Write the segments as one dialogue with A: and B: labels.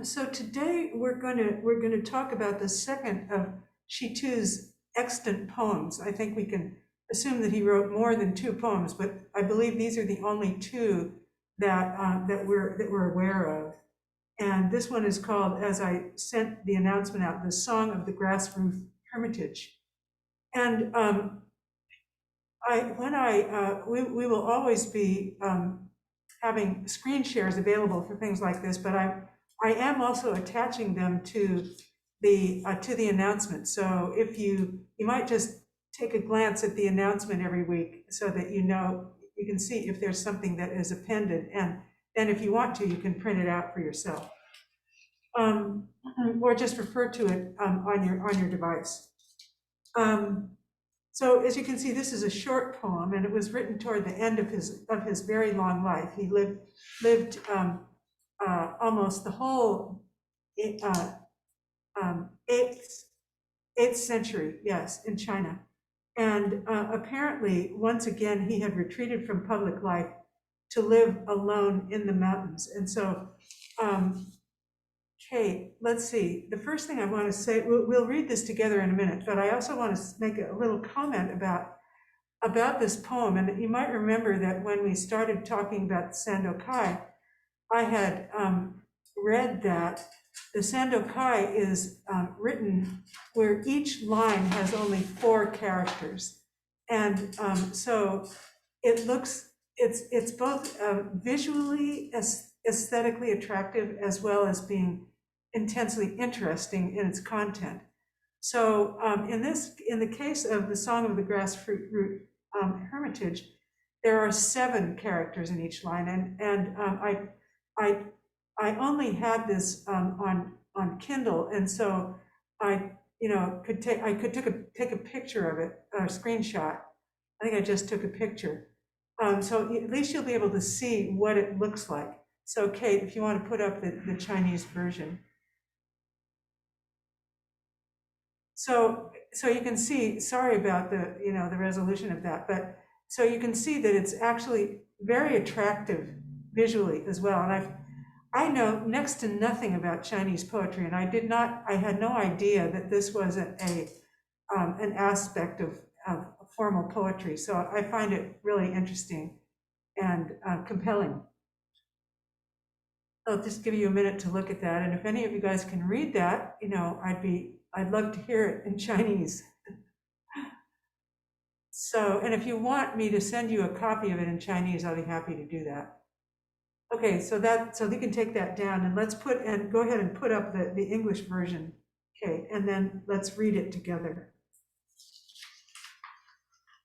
A: So today we're going to talk about the second of Shitu's extant poems. I think we can assume that he wrote more than two poems, but I believe these are the only two that we're aware of. And this one is called, as I sent the announcement out, "The Song of the Grass Roof Hermitage." And we will always be having screen shares available for things like this, but I am also attaching them to the announcement. So if you might just take a glance at the announcement every week so that you can see if there's something that is appended, and then if you want to, you can print it out for yourself, or just refer to it on your device. So as you can see, this is a short poem, and it was written toward the end of his very long life. He lived almost the whole 8th century, yes, in China. And apparently, once again, he had retreated from public life to live alone in the mountains. And so, okay, let's see. The first thing I want to say, we'll read this together in a minute, but I also want to make a little comment about this poem. And you might remember that when we started talking about Sandokai, I had read that the Sandokai is written where each line has only 4 characters. And so it's both visually, aesthetically attractive, as well as being intensely interesting in its content. So in the case of the Song of the Grass Root Hermitage, there are 7 characters in each line, and I only had this on Kindle, and so I could take a picture of it, or a screenshot. I think I just took a picture. So at least you'll be able to see what it looks like. So Kate, if you want to put up the Chinese version. So you can see, sorry about the resolution of that, but so you can see that it's actually very attractive visually as well. And I know next to nothing about Chinese poetry, and I had no idea that this was an aspect of formal poetry. So I find it really interesting and compelling. I'll just give you a minute to look at that. And if any of you guys can read that, I'd love to hear it in Chinese. So, and if you want me to send you a copy of it in Chinese, I'll be happy to do that. Okay, so we can take that down, and go ahead and put up the English version. Okay, and then let's read it together.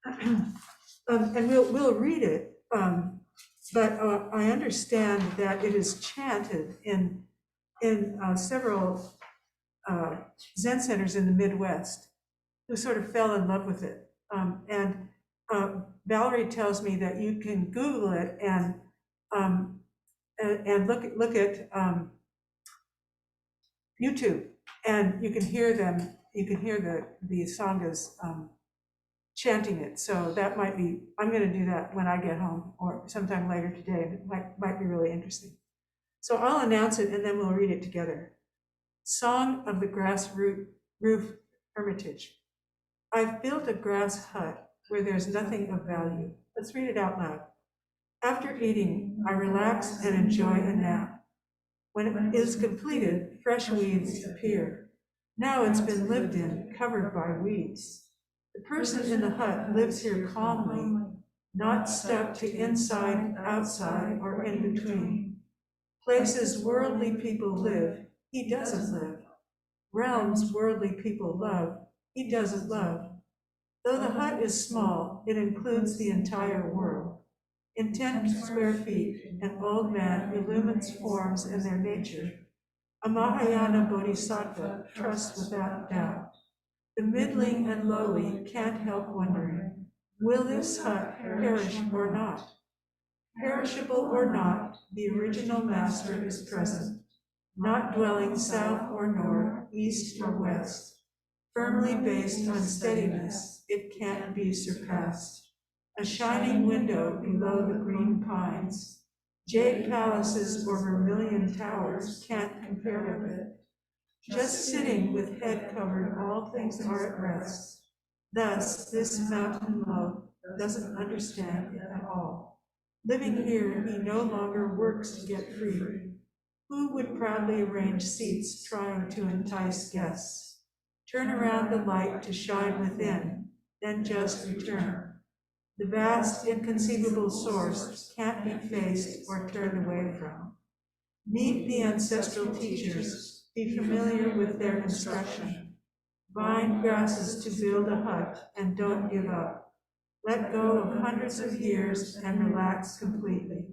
A: And we'll read it, but I understand that it is chanted in several Zen centers in the Midwest, who sort of fell in love with it. And Valerie tells me that you can Google it and look at YouTube, and you can hear them. You can hear the sanghas chanting it. So that might be. I'm going to do that when I get home, or sometime later today. It might be really interesting. So I'll announce it, and then we'll read it together. Song of the Grass Roof Hermitage. I've built a grass hut where there's nothing of value. Let's read it out loud. After eating, I relax and enjoy a nap. When it is completed, fresh weeds appear. Now it's been lived in, covered by weeds. The person in the hut lives here calmly, not stuck to inside, outside, or in between. Places worldly people live, he doesn't live. Realms worldly people love, he doesn't love. Though the hut is small, it includes the entire world. In 10 square feet, an old man illumines forms in their nature. A Mahayana bodhisattva trusts without doubt. The middling and lowly can't help wondering, will this hut perish or not? Perishable or not, the original master is present, not dwelling south or north, east or west. Firmly based on steadiness, it can't be surpassed. A shining window below the green pines. Jade palaces or vermilion towers can't compare. care of it. Just sitting with head covered, all things are at rest. Thus, this mountain love doesn't understand it at all. Living here, he no longer works to get free. Who would proudly arrange seats trying to entice guests? Turn around the light to shine within, then just return. The vast, inconceivable source can't be faced or turned away from. Meet the ancestral teachers, be familiar with their instruction. Bind grasses to build a hut and don't give up. Let go of hundreds of years and relax completely.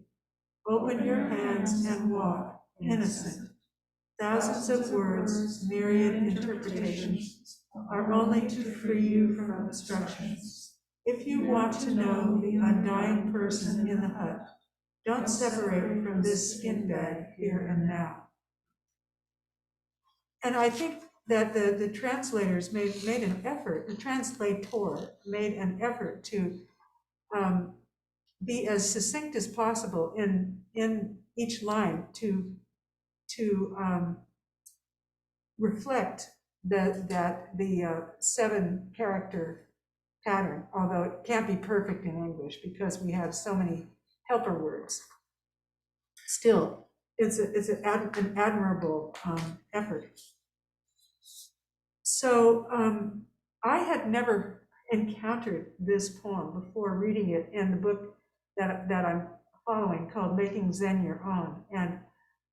A: Open your hands and walk, innocent. Thousands of words, myriad interpretations, are only to free you from obstructions. If you want to know the undying person in the hut, don't separate from this skin bag here and now. And I think that the translators made an effort, the translator made an effort to be as succinct as possible in each line to reflect that the 7-character pattern, although it can't be perfect in English because we have so many helper words. Still, it's an admirable effort. So I had never encountered this poem before reading it in the book that I'm following called Making Zen Your Own. And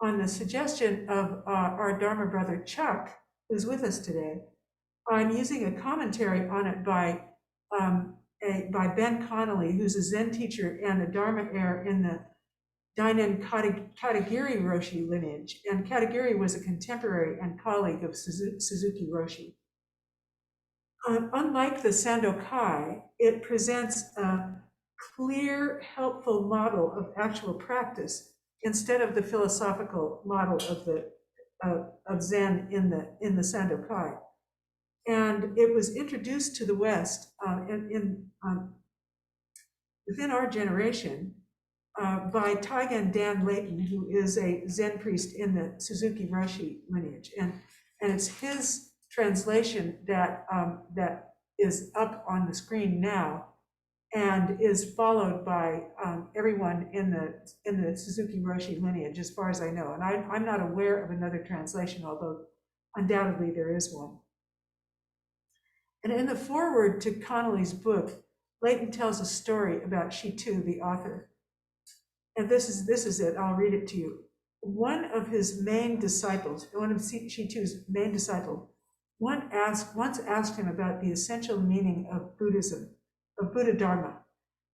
A: on the suggestion of our Dharma brother Chuck, who's with us today, I'm using a commentary on it by Ben Connolly, who's a Zen teacher and a Dharma heir in the Dainen Katagiri Roshi lineage. And Katagiri was a contemporary and colleague of Suzuki Roshi. Unlike the Sandokai, it presents a clear, helpful model of actual practice instead of the philosophical model of Zen in the Sandokai. And it was introduced to the West within our generation by Taigen Dan Layton, who is a Zen priest in the Suzuki Roshi lineage. And it's his translation that is up on the screen now and is followed by everyone in the Suzuki Roshi lineage, as far as I know. And I'm not aware of another translation, although undoubtedly there is one. And in the foreword to Connolly's book, Layton tells a story about Shitu, the author. And this is it, I'll read it to you. One of his main disciples, one of Shitu's main disciples, once asked him about the essential meaning of Buddhism, of Buddha Dharma.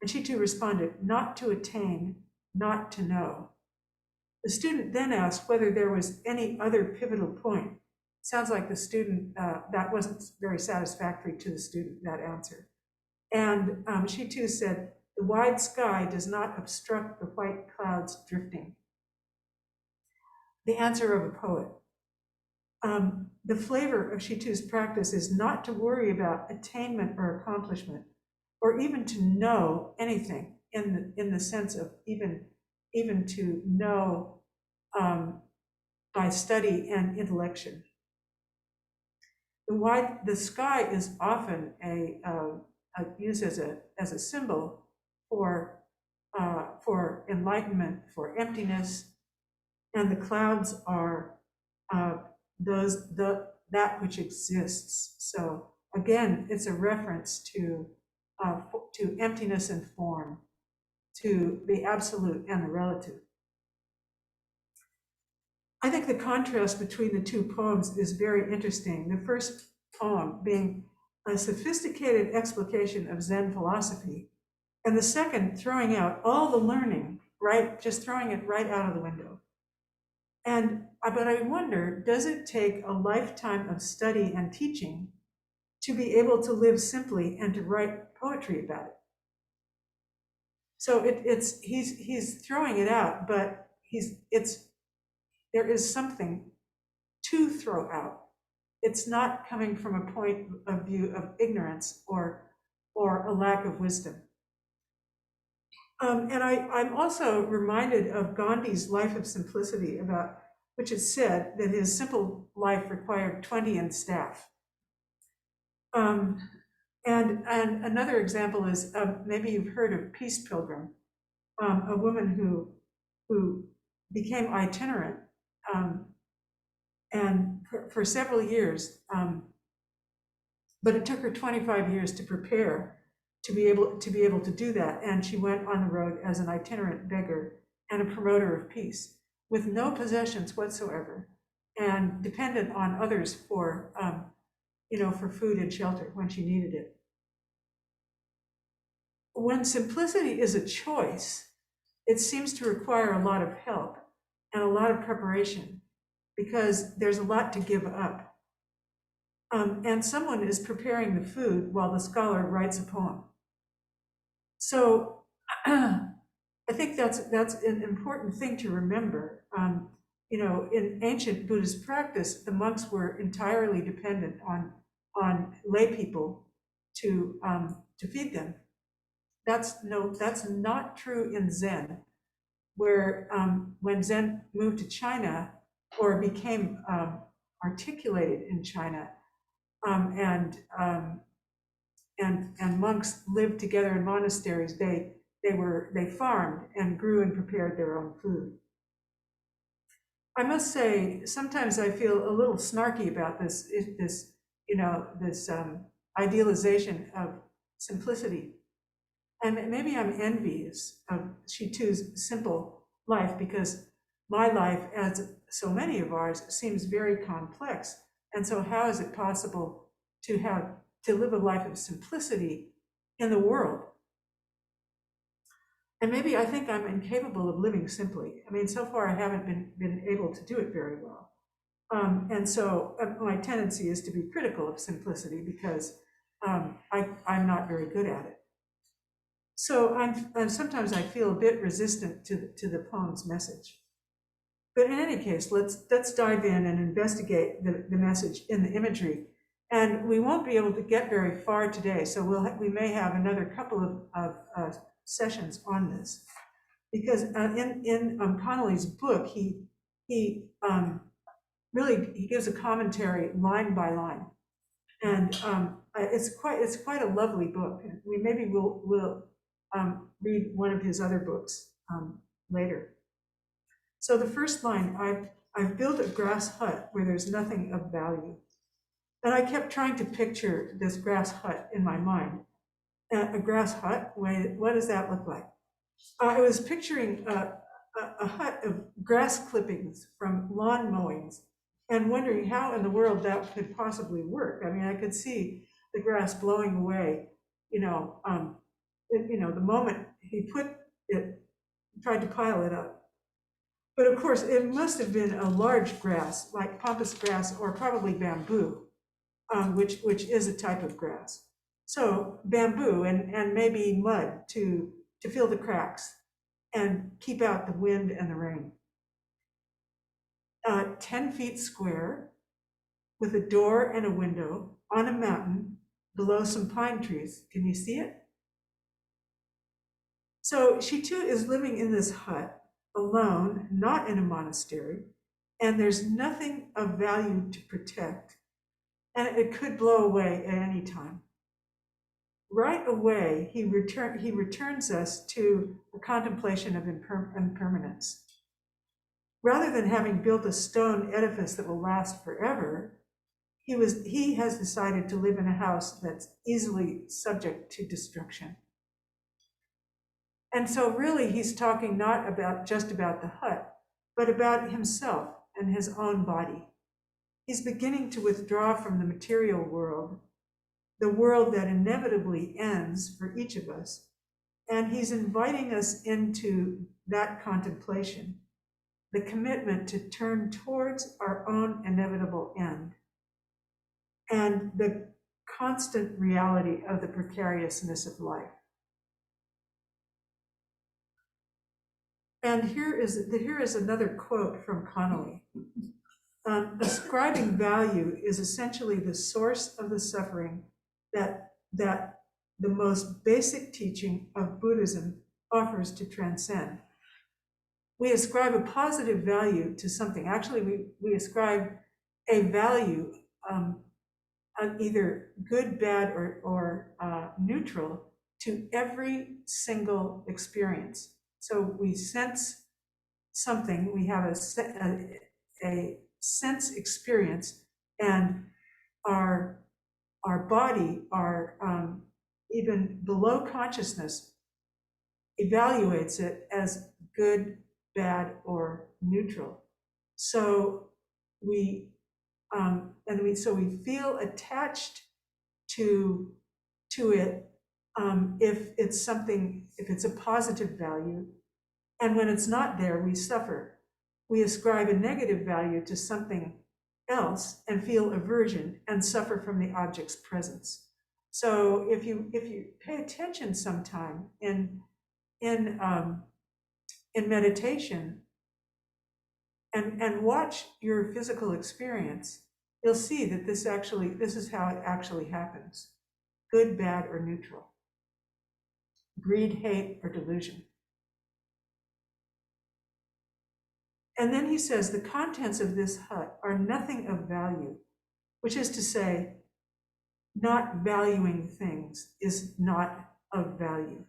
A: And Shitu responded, not to attain, not to know. The student then asked whether there was any other pivotal point. Sounds like the student, that wasn't very satisfactory to the student, that answer. And Shitu said, the wide sky does not obstruct the white clouds drifting. The answer of a poet. The flavor of Shitu's practice is not to worry about attainment or accomplishment, or even to know anything in the sense of even to know by study and intellection. The sky is often used as a symbol for enlightenment, for emptiness, and the clouds are that which exists. So again, it's a reference to emptiness and form, to the absolute and the relative. I think the contrast between the two poems is very interesting. The first poem being a sophisticated explication of Zen philosophy, and the second throwing out all the learning, right? Just throwing it right out of the window. But I wonder, does it take a lifetime of study and teaching to be able to live simply and to write poetry about it? So he's throwing it out, but there is something to throw out. It's not coming from a point of view of ignorance or a lack of wisdom. And I'm also reminded of Gandhi's Life of Simplicity about which it said that his simple life required 20 in staff. And another example is, maybe you've heard of Peace Pilgrim, a woman who became itinerant, and for several years, but it took her 25 years to prepare to be able to do that. And she went on the road as an itinerant beggar and a promoter of peace, with no possessions whatsoever, and dependent on others for for food and shelter when she needed it. When simplicity is a choice, it seems to require a lot of help and a lot of preparation, because there's a lot to give up. And someone is preparing the food while the scholar writes a poem. So I think that's an important thing to remember. In ancient Buddhist practice, the monks were entirely dependent on lay people to feed them. That's not true in Zen, where when Zen moved to China, or became articulated in China, and monks lived together in monasteries, they farmed and grew and prepared their own food. I must say, sometimes I feel a little snarky about this idealization of simplicity. And maybe I'm envious of Shitu's simple life, because my life, as so many of ours, seems very complex. And so how is it possible to live a life of simplicity in the world? And maybe I think I'm incapable of living simply. I mean, so far I haven't been able to do it very well. And so my tendency is to be critical of simplicity, because I'm not very good at it. So sometimes I feel a bit resistant to the poem's message. But in any case, let's dive in and investigate the message in the imagery. And we won't be able to get very far today, so we may have another couple of sessions on this, because in Connolly's book, he gives a commentary line by line, and it's quite a lovely book. We'll read one of his other books later. So the first line, I've built a grass hut where there's nothing of value. And I kept trying to picture this grass hut in my mind. A grass hut, what does that look like? I was picturing a hut of grass clippings from lawn mowings, and wondering how in the world that could possibly work. I mean, I could see the grass blowing away, the moment he tried to pile it up. But of course, it must have been a large grass, like pampas grass, or probably bamboo, which is a type of grass. So bamboo and maybe mud to fill the cracks and keep out the wind and the rain. 10 feet square, with a door and a window on a mountain below some pine trees. Can you see it? So she too is living in this hut, alone, not in a monastery, and there's nothing of value to protect, and it could blow away at any time. Right away, he returns us to a contemplation of impermanence. Rather than having built a stone edifice that will last forever, he has decided to live in a house that's easily subject to destruction. And so really he's talking not just about the hut, but about himself and his own body. He's beginning to withdraw from the material world, the world that inevitably ends for each of us. And he's inviting us into that contemplation, the commitment to turn towards our own inevitable end, and the constant reality of the precariousness of life. And here is another quote from Connolly. Ascribing value is essentially the source of the suffering that the most basic teaching of Buddhism offers to transcend. we ascribe a positive value to something. Actually, we ascribe a value, either good, bad, or neutral, to every single experience. So we sense something, we have a sense experience, and our body, our even below consciousness, evaluates it as good, bad, or neutral. So we so we feel attached to it, if it's something, if it's a positive value, and when it's not there, we suffer. We ascribe a negative value to something else and feel aversion and suffer from the object's presence. So if you pay attention sometime in meditation, and watch your physical experience, you'll see that this is how it actually happens. Good, bad, or neutral. Greed, hate, or delusion. And then he says, the contents of this hut are nothing of value, which is to say, not valuing things is not of value.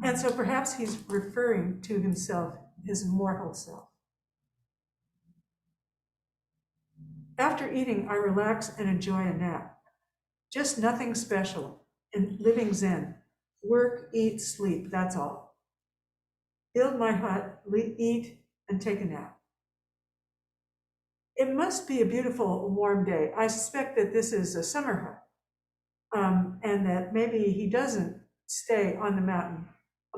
A: And so perhaps he's referring to himself, his mortal self. After eating, I relax and enjoy a nap. Just nothing special, and living Zen. Work, eat, sleep, that's all. Build my hut, eat, and take a nap. It must be a beautiful, warm day. I suspect that this is a summer hut, and that maybe he doesn't stay on the mountain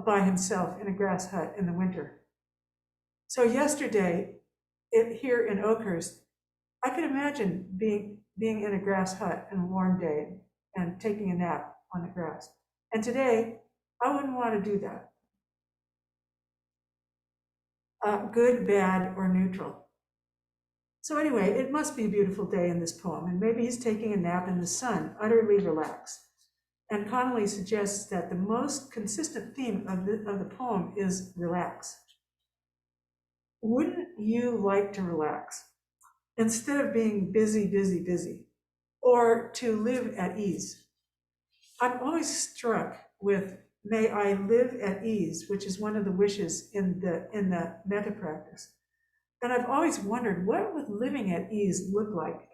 A: by himself in a grass hut in the winter. So yesterday, here in Oakhurst, I could imagine being in a grass hut on a warm day and taking a nap on the grass. And today, I wouldn't want to do that. Good, bad, or neutral. So anyway, it must be a beautiful day in this poem, and maybe he's taking a nap in the sun, utterly relaxed. And Connolly suggests that the most consistent theme of the poem is relax. Wouldn't you like to relax? Instead of being busy, busy, busy, or to live at ease. I'm always struck with, may I live at ease, which is one of the wishes in the metta practice. And I've always wondered, what would living at ease look like?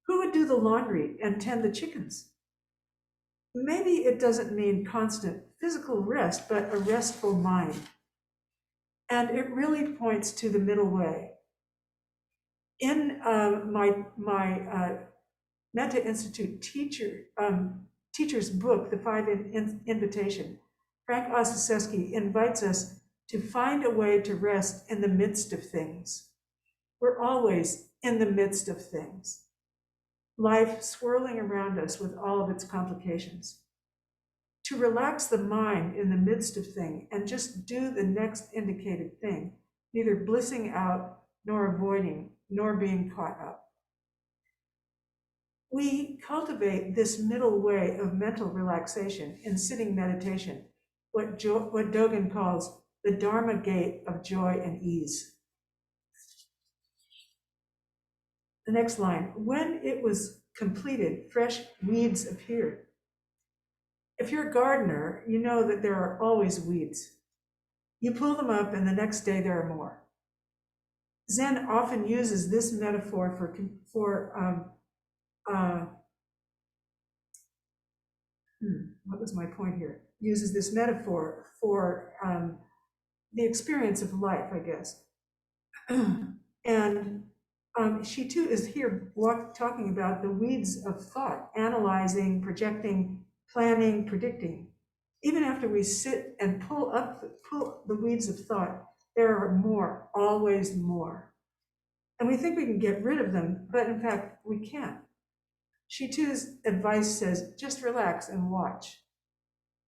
A: Who would do the laundry and tend the chickens? Maybe it doesn't mean constant physical rest, but a restful mind. And it really points to the middle way. In my Metta Institute teacher's book, The Five Invitation, Frank Ossieseski invites us to find a way to rest in the midst of things. We're always in the midst of things. Life swirling around us with all of its complications. To relax the mind in the midst of things and just do the next indicated thing, neither blissing out nor avoiding nor being caught up. We cultivate this middle way of mental relaxation in sitting meditation, what Dogen calls the Dharma gate of joy and ease. The next line, when it was completed, fresh weeds appeared. If you're a gardener, you know that there are always weeds. You pull them up and the next day there are more. Zen often uses this metaphor what was my point here? Uses this metaphor for the experience of life, I guess. And she too is here talking about the weeds of thought, analyzing, projecting, planning, predicting. Even after we sit and pull the weeds of thought, there are more, always more. And we think we can get rid of them, but in fact, we can't. She too's advice says, just relax and watch.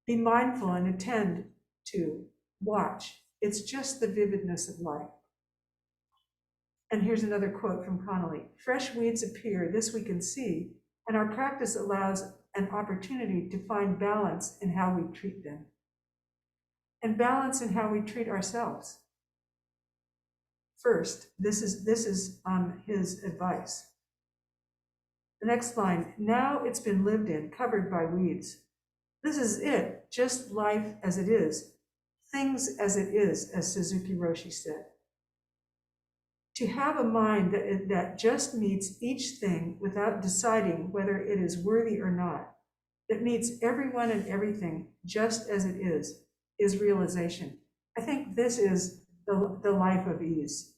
A: Be mindful and attend to watch. It's just the vividness of life. And here's another quote from Connolly. Fresh weeds appear, this we can see, and our practice allows an opportunity to find balance in how we treat them. and balance in how we treat ourselves. First, this is his advice. The next line, now it's been lived in, covered by weeds. This is it, just life as it is, things as it is, as Suzuki Roshi said. To have a mind that just meets each thing without deciding whether it is worthy or not, that meets everyone and everything just as it is realization. I think this is the life of ease.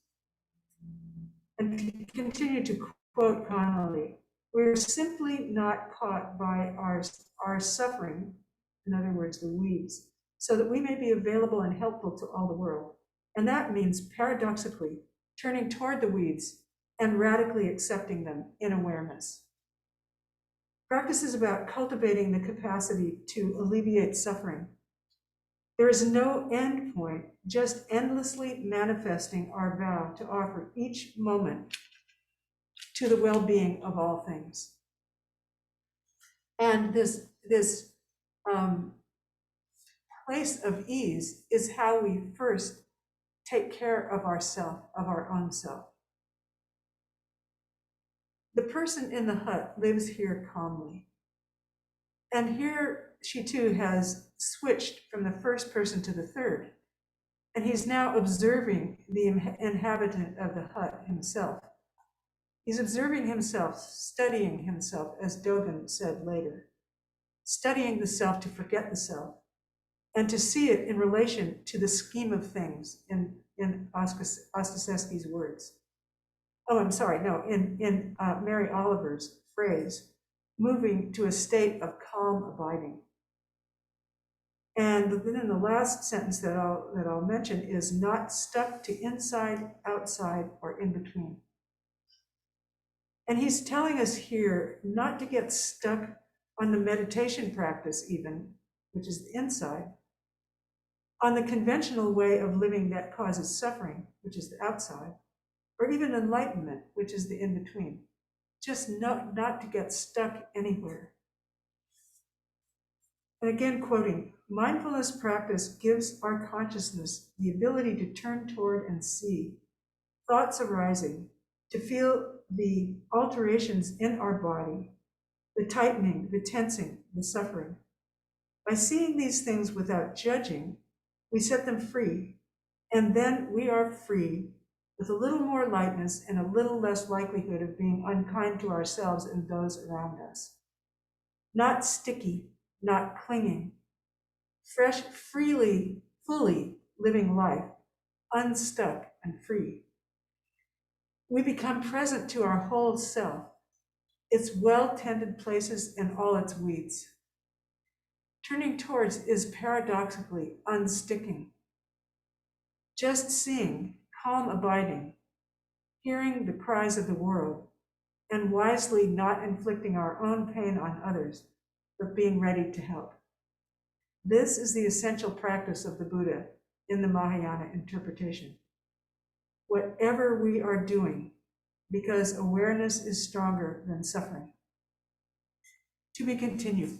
A: And to continue to quote Connolly, we're simply not caught by our suffering, in other words, the weeds, so that we may be available and helpful to all the world. And that means, paradoxically, turning toward the weeds and radically accepting them in awareness. Practice is about cultivating the capacity to alleviate suffering. There is no end point, just endlessly manifesting our vow to offer each moment to the well-being of all things. And this place of ease is how we first take care of ourself, of our own self. The person in the hut lives here calmly. And here she too has switched from the first person to the third. And he's now observing the inhabitant of the hut himself. He's observing himself, studying himself, as Dogen said later. Studying the self to forget the self, and to see it in relation to the scheme of things, in Ostaseski's words. Oh, I'm sorry, no, in Mary Oliver's phrase, moving to a state of calm abiding. And then the last sentence that I'll mention is not stuck to inside, outside, or in between. And he's telling us here not to get stuck on the meditation practice even, which is the inside, on the conventional way of living that causes suffering, which is the outside, or even enlightenment, which is the in-between. Just not to get stuck anywhere. And again, quoting, mindfulness practice gives our consciousness the ability to turn toward and see thoughts arising, to feel the alterations in our body, the tightening, the tensing, the suffering. By seeing these things without judging, we set them free, and then we are free with a little more lightness and a little less likelihood of being unkind to ourselves and those around us. Not sticky, not clinging, fresh, freely, fully living life, unstuck and free. We become present to our whole self, its well-tended places and all its weeds. Turning towards is paradoxically unsticking. Just seeing, calm abiding, hearing the cries of the world, and wisely not inflicting our own pain on others, but being ready to help. This is the essential practice of the Buddha in the Mahayana interpretation. Whatever we are doing, because awareness is stronger than suffering. To be continued.